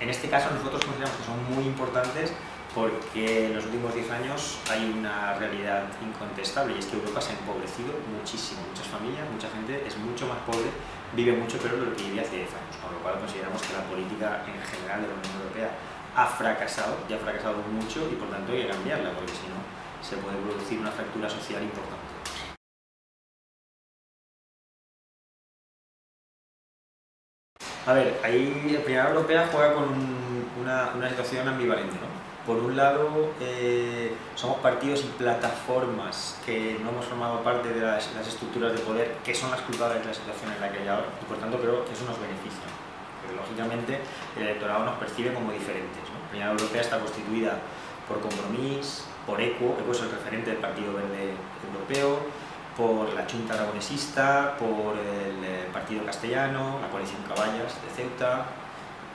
En este caso nosotros consideramos que son muy importantes porque en los últimos 10 años hay una realidad incontestable y es que Europa se ha empobrecido muchísimo. Muchas familias, mucha gente es mucho más pobre, vive mucho peor de lo que vivía hace 10 años, con lo cual consideramos que la política en general de la Unión Europea ha fracasado, y ha fracasado mucho y por tanto hay que cambiarla porque si no se puede producir una fractura social importante. A ver, ahí la Primavera Europea juega con una situación ambivalente, ¿no? Por un lado, somos partidos y plataformas que no hemos formado parte de las estructuras de poder que son las culpables de la situación en la que hay ahora y por tanto creo que eso nos beneficia. Porque lógicamente el electorado nos percibe como diferentes, ¿no? La Primavera Europea está constituida por Compromís, por ECO es el referente del Partido Verde Europeo, por la Junta Aragonesista, por el Partido Castellano, la Coalición Caballas de Ceuta,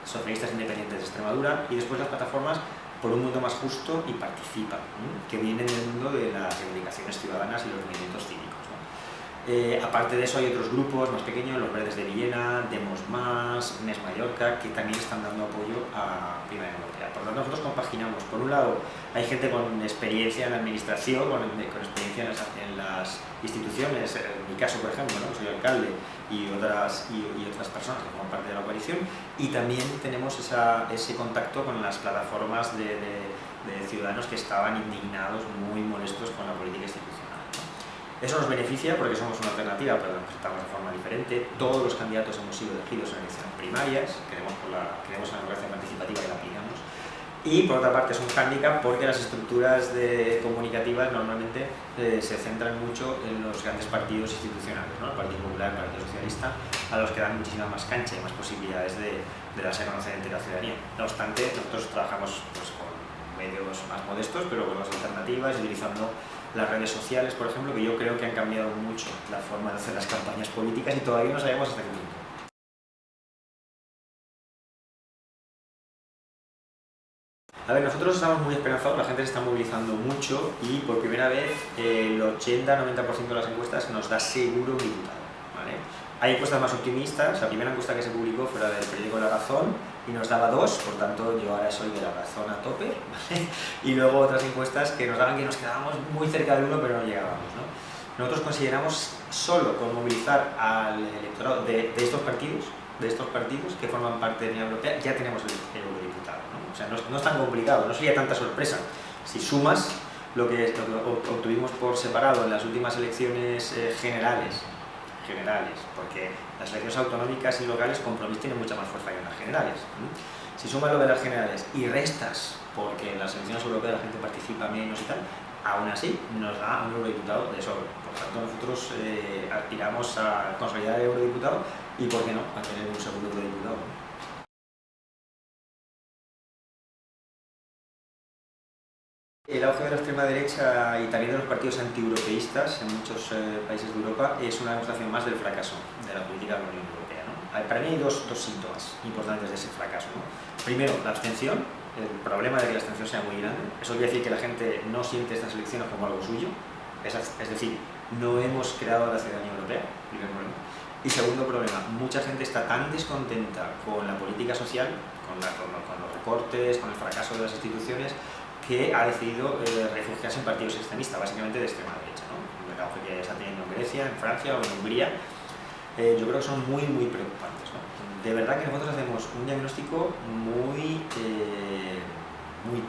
Socialistas Independientes de Extremadura y después las plataformas por un mundo más justo y participa, que vienen del mundo de las reivindicaciones ciudadanas y los movimientos cívicos. Aparte de eso hay otros grupos más pequeños, los Verdes de Villena, Demos Más, Més Mallorca, que también están dando apoyo a Primavera Europea. Por lo tanto, nosotros compaginamos. Por un lado, hay gente con experiencia en la administración, con experiencia en las instituciones, en mi caso, por ejemplo, ¿no? Soy alcalde y otras personas que forman parte de la coalición, y también tenemos ese contacto con las plataformas de ciudadanos que estaban indignados, muy molestos con la política institucional. Eso nos beneficia porque somos una alternativa, pero nos presentamos de forma diferente. Todos los candidatos hemos sido elegidos en elecciones primarias, creemos en la democracia participativa y la aplicamos. Y por otra parte es un hándicap porque las estructuras comunicativas normalmente se centran mucho en los grandes partidos institucionales, ¿no? El Partido Popular, el Partido Socialista, a los que dan muchísima más cancha y más posibilidades de darse a conocer entre la ciudadanía. No obstante, nosotros trabajamos pues, con medios más modestos, pero con las alternativas, utilizando las redes sociales, por ejemplo, que yo creo que han cambiado mucho la forma de hacer las campañas políticas y todavía no sabemos hasta qué punto. A ver, nosotros estamos muy esperanzados, la gente se está movilizando mucho y por primera vez el 80-90% de las encuestas nos da seguro un diputado, ¿vale? Hay encuestas más optimistas, la primera encuesta que se publicó fue la del periódico La Razón y nos daba 2, por tanto yo ahora soy de La Razón a tope, ¿vale? Y luego otras encuestas que nos daban que nos quedábamos muy cerca del 1 pero no llegábamos, ¿no? Nosotros consideramos solo con movilizar al electorado de estos partidos que forman parte de la Unión Europea, ya tenemos el eurodiputado, ¿no? O sea, no es tan complicado, no sería tanta sorpresa. Si sumas lo que obtuvimos por separado en las últimas elecciones generales, porque las elecciones autonómicas y locales Compromís tienen mucha más fuerza que en las generales. Si sumas lo de las generales y restas, porque en las elecciones europeas la gente participa menos y tal, aún así nos da un eurodiputado de sobra. Por tanto, nosotros aspiramos a consolidar el eurodiputado y, ¿por qué no?, a tener un segundo eurodiputado. El auge de la extrema derecha y también de los partidos antieuropeístas en muchos países de Europa es una demostración más del fracaso de la política de la Unión Europea, ¿no? Para mí hay dos síntomas importantes de ese fracaso, ¿no? Primero, la abstención, el problema de que la abstención sea muy grande. Eso quiere decir que la gente no siente estas elecciones como algo suyo, es decir, no hemos creado la ciudadanía europea, primer problema. Y segundo problema, mucha gente está tan descontenta con la política social, con los recortes, con el fracaso de las instituciones, que ha decidido refugiarse en partidos extremistas, básicamente de extrema derecha, ¿no? El auge que está teniendo en Grecia, en Francia o en Hungría, yo creo que son muy preocupantes, ¿no? De verdad que nosotros hacemos un diagnóstico muy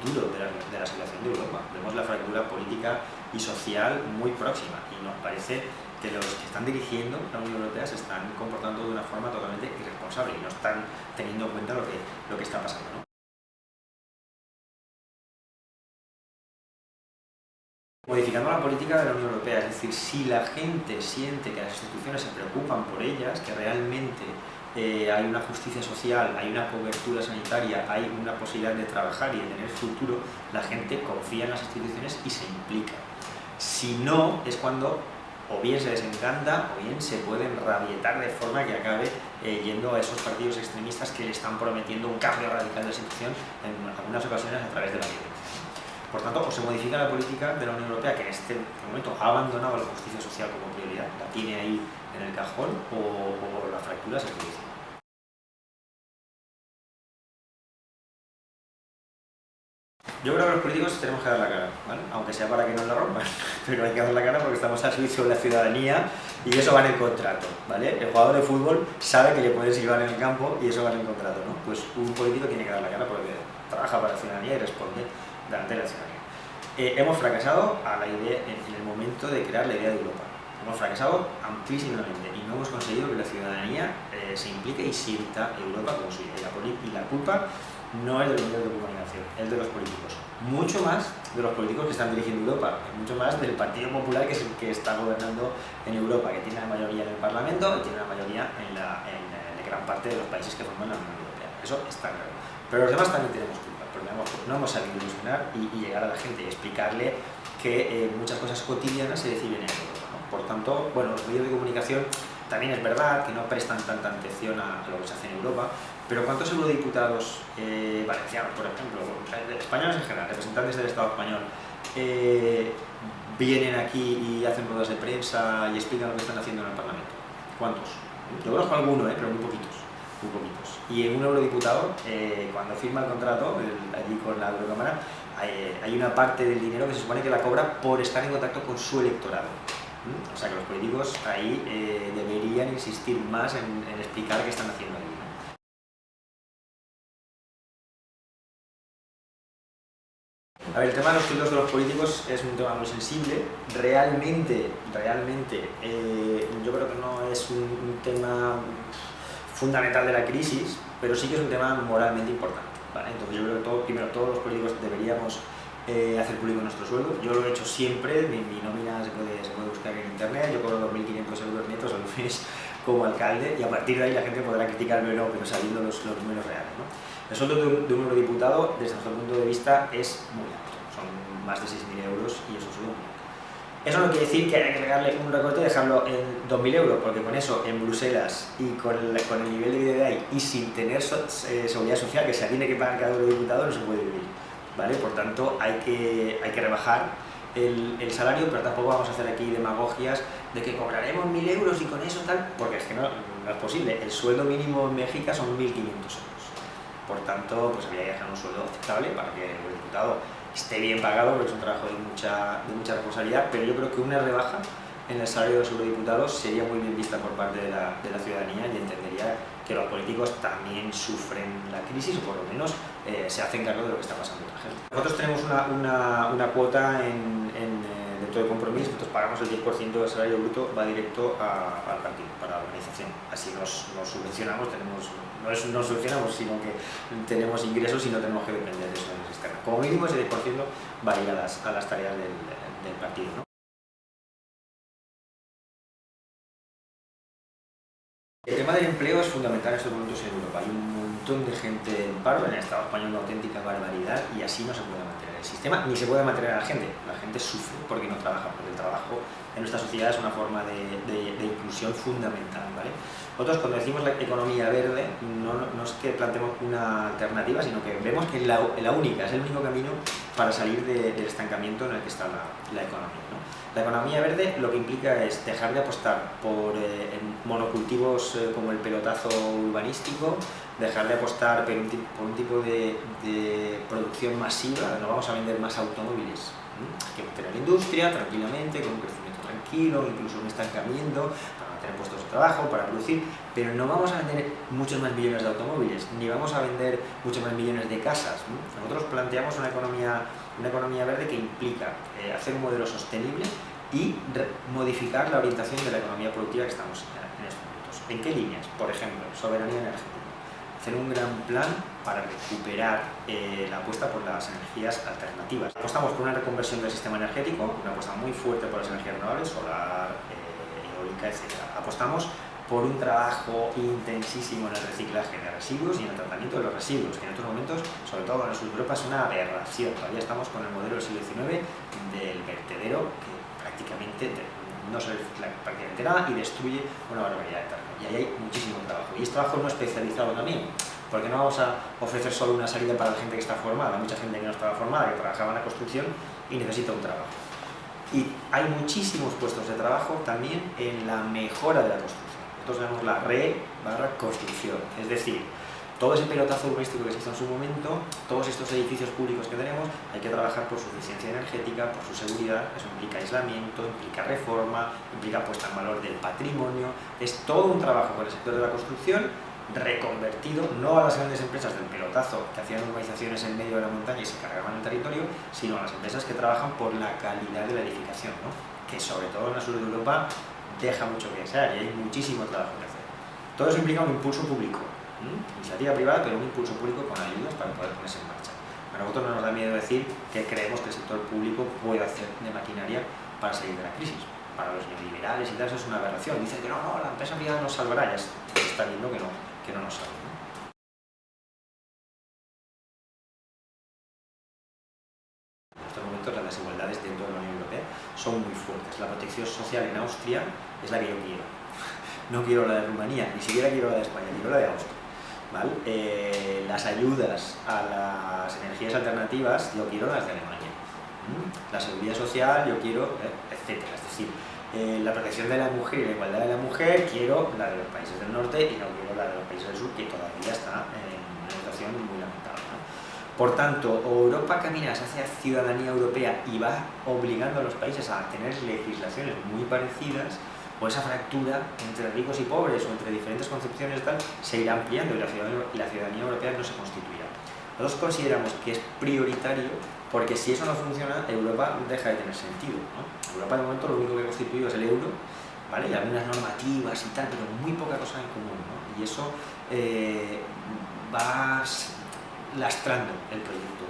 duro de la situación de Europa. Vemos la fractura política y social muy próxima y nos parece que los que están dirigiendo la Unión Europea se están comportando de una forma totalmente irresponsable y no están teniendo en cuenta lo que está pasando, ¿no? Modificando la política de la Unión Europea, es decir, si la gente siente que las instituciones se preocupan por ellas, que realmente hay una justicia social, hay una cobertura sanitaria, hay una posibilidad de trabajar y de tener futuro, la gente confía en las instituciones y se implica. Si no, es cuando o bien se les encanta o bien se pueden rabietar de forma que acabe yendo a esos partidos extremistas que le están prometiendo un cambio radical de la situación en algunas ocasiones a través de la violencia. Por tanto, o se modifica la política de la Unión Europea, que en este momento ha abandonado la justicia social como prioridad, la tiene ahí en el cajón, o la fractura se produce. Yo creo que los políticos tenemos que dar la cara, ¿vale? Aunque sea para que nos la rompan, pero hay que dar la cara porque estamos al servicio de la ciudadanía y eso va en el contrato, ¿vale? El jugador de fútbol sabe que le pueden silbar en el campo y eso va en el contrato, ¿no? Pues un político tiene que dar la cara porque trabaja para la ciudadanía y responde delante de la ciudadanía. Hemos fracasado en el momento de crear la idea de Europa. Hemos fracasado amplísimamente y no hemos conseguido que la ciudadanía se implique y sienta Europa como suya. Y la culpa no es de los medios de comunicación, es de los políticos. Mucho más de los políticos que están dirigiendo Europa, mucho más del Partido Popular que es el que está gobernando en Europa, que tiene la mayoría en el Parlamento y tiene la mayoría en gran parte de los países que forman la Unión Europea. Eso está claro. Pero los demás también tenemos culpa, porque no hemos sabido ilusionar y llegar a la gente y explicarle que muchas cosas cotidianas se deciden en Europa, ¿no? Por tanto, bueno, los medios de comunicación también es verdad que no prestan tanta atención a lo que se hace en Europa, pero ¿cuántos eurodiputados valencianos, por ejemplo, españoles en general, representantes del Estado español, vienen aquí y hacen ruedas de prensa y explican lo que están haciendo en el Parlamento? ¿Cuántos? Yo conozco alguno, pero muy poquitos. Muy poquitos. Y en un eurodiputado, cuando firma el contrato, allí con la Eurocámara, hay una parte del dinero que se supone que la cobra por estar en contacto con su electorado. O sea que los políticos ahí deberían insistir más en explicar qué están haciendo allí, ¿no? A ver, el tema de los sueldos de los políticos es un tema muy sensible. Realmente, yo creo que no es un tema fundamental de la crisis, pero sí que es un tema moralmente importante, ¿vale? Entonces yo creo que primero todos los políticos deberíamos hacer público nuestro sueldo. Yo lo he hecho siempre, mi nómina se puede buscar en internet, yo cobro 2.500 euros netos al mes como alcalde y a partir de ahí la gente podrá criticarme o no, pero sabiendo los números reales, ¿no? El sueldo de un eurodiputado, desde nuestro punto de vista, es muy alto, son más de 6.000 euros y es un sueldo muy alto. Eso no quiere decir que haya que pegarle un recorte y dejarlo en 2.000 euros, porque con eso en Bruselas y con el nivel de vida que hay y sin tener seguridad social que se tiene que pagar cada eurodiputado no se puede vivir, ¿vale? Por tanto hay que rebajar el salario, pero tampoco vamos a hacer aquí demagogias de que cobraremos 1.000 euros y con eso tal, porque es que no es posible. El sueldo mínimo en México son 1.500 euros. Por tanto, pues habría que dejar un sueldo aceptable para que el eurodiputado esté bien pagado, porque es un trabajo de mucha responsabilidad, pero yo creo que una rebaja en el salario de los eurodiputados sería muy bien vista por parte de la ciudadanía y entendería que los políticos también sufren la crisis o por lo menos se hacen cargo de lo que está pasando otra gente. Nosotros tenemos una cuota dentro de Compromís, nosotros pagamos el 10% del salario bruto, va directo al partido, para la organización. Así nos subvencionamos, no subvencionamos, sino que tenemos ingresos y no tenemos que depender de eso externo. Como mínimo ese 10% va a ir a las tareas del partido, ¿no? El tema del empleo es fundamental en estos momentos en Europa. Hay un montón de gente en paro, en el Estado español una auténtica barbaridad y así no se puede mantener el sistema, ni se puede mantener a la gente. La gente sufre porque no trabaja, porque el trabajo en nuestra sociedad es una forma de inclusión fundamental, ¿vale? Nosotros cuando decimos la economía verde no es que planteemos una alternativa, sino que vemos que es la única, es el único camino para salir del estancamiento en el que está la economía, ¿no? La economía verde lo que implica es dejar de apostar por monocultivos como el pelotazo urbanístico, dejar de apostar por un tipo de producción masiva. No vamos a vender más automóviles, hay que mantener la industria tranquilamente, con un crecimiento tranquilo, incluso un estancamiento, para mantener puestos de trabajo, para producir, pero no vamos a vender muchos más millones de automóviles, ni vamos a vender muchos más millones de casas. Nosotros planteamos una economía verde que implica hacer un modelo sostenible y modificar la orientación de la economía productiva que estamos en estos momentos. ¿En qué líneas? Por ejemplo, soberanía energética. Hacer un gran plan para recuperar la apuesta por las energías alternativas. Apostamos por una reconversión del sistema energético, una apuesta muy fuerte por las energías renovables, solar, eólica, etc. Apostamos por un trabajo intensísimo en el reciclaje de residuos y en el tratamiento de los residuos, que en estos momentos, sobre todo en el sur de Europa, es una aberración. Todavía estamos con el modelo del siglo XIX del vertedero, que prácticamente no se recicla prácticamente nada y destruye una barbaridad de terreno. Y ahí hay muchísimo trabajo. Y es trabajo no especializado también, porque no vamos a ofrecer solo una salida para la gente que está formada. Mucha gente que no estaba formada, que trabajaba en la construcción y necesita un trabajo. Y hay muchísimos puestos de trabajo también en la mejora de la construcción. Nosotros llamamos la re/construcción, es decir, todo ese pelotazo urbanístico que se hizo en su momento, todos estos edificios públicos que tenemos, hay que trabajar por su eficiencia energética, por su seguridad. Eso implica aislamiento, implica reforma, implica puesta en valor del patrimonio. Es todo un trabajo con el sector de la construcción reconvertido, no a las grandes empresas del pelotazo que hacían urbanizaciones en medio de la montaña y se cargaban el territorio, sino a las empresas que trabajan por la calidad de la edificación, ¿no? Que sobre todo en el sur de Europa deja mucho que desear y hay muchísimo trabajo que hacer. Todo eso implica un impulso público, iniciativa privada, pero un impulso público con ayudas para poder ponerse en marcha. A nosotros no nos da miedo decir que creemos que el sector público puede hacer de maquinaria para salir de la crisis. Para los neoliberales y tal, eso es una aberración. Dicen que no, la empresa privada nos salvará, ya se está viendo que no nos salva, ¿no? En estos momentos las desigualdades dentro de la Unión Europea son muy fuertes. La protección social en Austria es la que yo quiero. No quiero la de Rumanía, ni siquiera quiero la de España, quiero la de Austria. ¿Vale? Las ayudas a las energías alternativas, yo quiero las de Alemania. La seguridad social, yo quiero, etcétera. Es decir, la protección de la mujer y la igualdad de la mujer, quiero la de los países del norte y no quiero la de los países del sur, que todavía está en una situación muy lamentable, ¿no? Por tanto, Europa camina hacia ciudadanía europea y va obligando a los países a tener legislaciones muy parecidas, o esa fractura entre ricos y pobres o entre diferentes concepciones y tal se irá ampliando y la ciudadanía europea no se constituirá. Nosotros consideramos que es prioritario porque si eso no funciona, Europa deja de tener sentido, ¿no? Europa de momento lo único que ha constituido es el euro, ¿vale? Y algunas normativas y tal, pero muy poca cosa en común, ¿no? Y eso va lastrando el proyecto